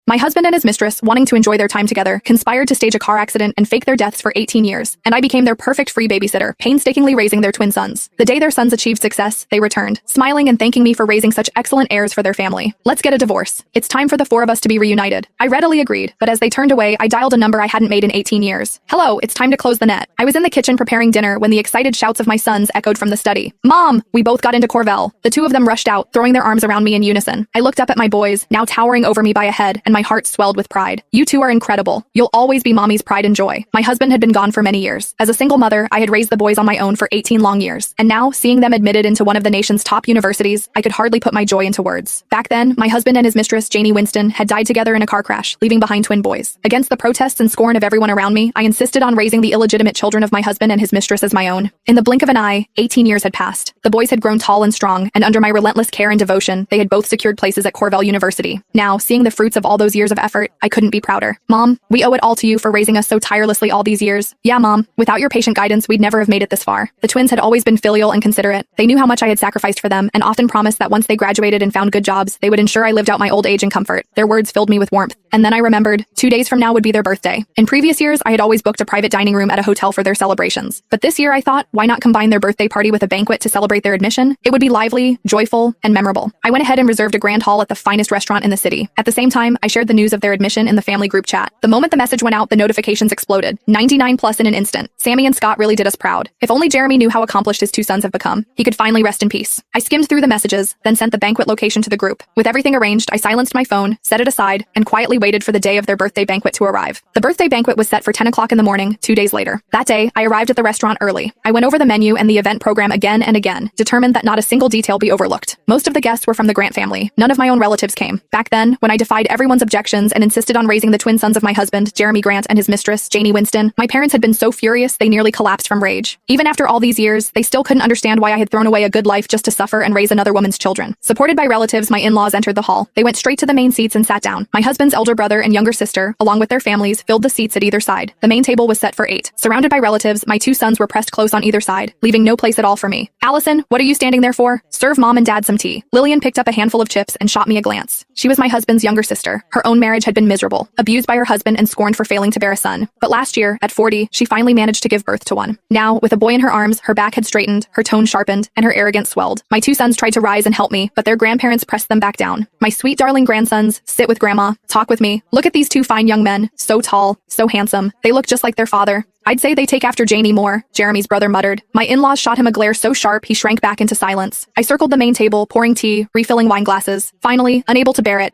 My husband and his mistress, wanting to enjoy their time together, conspired to stage a car accident and fake their deaths for 18 years, and I became their perfect free babysitter, painstakingly raising their twin sons. The day their sons achieved success, they returned, smiling and thanking me for raising such excellent heirs for their family. Let's get a divorce. It's time for the four of us to be reunited. I readily agreed, but as they turned away, I dialed a number I hadn't made in 18 years. Hello, it's time to close the net. I was in the kitchen preparing dinner when the excited shouts of my sons echoed from the study. Mom! We both got into Corvell. The two of them rushed out, throwing their arms around me in unison. I looked up at my boys, now towering over me by a head, and my heart swelled with pride. You two are incredible. You'll always be mommy's pride and joy. My husband had been gone for many years. As a single mother, I had raised the boys on my own for 18 long years. And now, seeing them admitted into one of the nation's top universities, I could hardly put my joy into words. Back then, my husband and his mistress, Janie Winston, had died together in a car crash, leaving behind twin boys. Against the protests and scorn of everyone around me, I insisted on raising the illegitimate children of my husband and his mistress as my own. In the blink of an eye, 18 years had passed. The boys had grown tall and strong, and under my relentless care and devotion, they had both secured places at Corvell University. Now, seeing the fruits of all those years of effort, I couldn't be prouder. Mom, we owe it all to you for raising us so tirelessly all these years. Yeah, Mom, without your patient guidance, we'd never have made it this far. The twins had always been filial and considerate. They knew how much I had sacrificed for them, and often promised that once they graduated and found good jobs, they would ensure I lived out my old age in comfort. Their words filled me with warmth. And then I remembered, 2 days from now would be their birthday. In previous years, I had always booked a private dining room at a hotel for their celebrations. But this year I thought, why not combine their birthday party with a banquet to celebrate their admission? It would be lively, joyful, and memorable. I went ahead and reserved a grand hall at the finest restaurant in the city. At the same time, I shared the news of their admission in the family group chat. The moment the message went out, the notifications exploded. 99 plus in an instant. Sammy and Scott really did us proud. If only Jeremy knew how accomplished his two sons have become. He could finally rest in peace. I skimmed through the messages, then sent the banquet location to the group. With everything arranged, I silenced my phone, set it aside, and quietly waited for the day of their birthday banquet to arrive. The birthday banquet was set for 10 o'clock in the morning, 2 days later. That day, I arrived at the restaurant early. I went over the menu and the event program again and again, determined that not a single detail be overlooked. Most of the guests were from the Grant family. None of my own relatives came. Back then, when I defied everyone's objections and insisted on raising the twin sons of my husband, Jeremy Grant, and his mistress, Janie Winston, my parents had been so furious they nearly collapsed from rage. Even after all these years, they still couldn't understand why I had thrown away a good life just to suffer and raise another woman's children. Supported by relatives, my in-laws entered the hall. They went straight to the main seats and sat down. My husband's elder brother and younger sister, along with their families, filled the seats at either side. The main table was set for 8. Surrounded by relatives, my two sons were pressed close on either side, leaving no place at all for me. Allison, what are you standing there for? Serve Mom and Dad some tea. Lillian picked up a handful of chips and shot me a glance. She was my husband's younger sister. Her own marriage had been miserable, abused by her husband and scorned for failing to bear a son. But last year, at 40, she finally managed to give birth to one. Now, with a boy in her arms, her back had straightened, her tone sharpened, and her arrogance swelled. My two sons tried to rise and help me, but their grandparents pressed them back down. My sweet darling grandsons, sit with Grandma, talk with me. Look at these two fine young men, so tall, so handsome. They look just like their father. I'd say they take after Janie more, Jeremy's brother muttered. My in-laws shot him a glare so sharp he shrank back into silence. I circled the main table, pouring tea, refilling wine glasses. Finally, unable to bear it,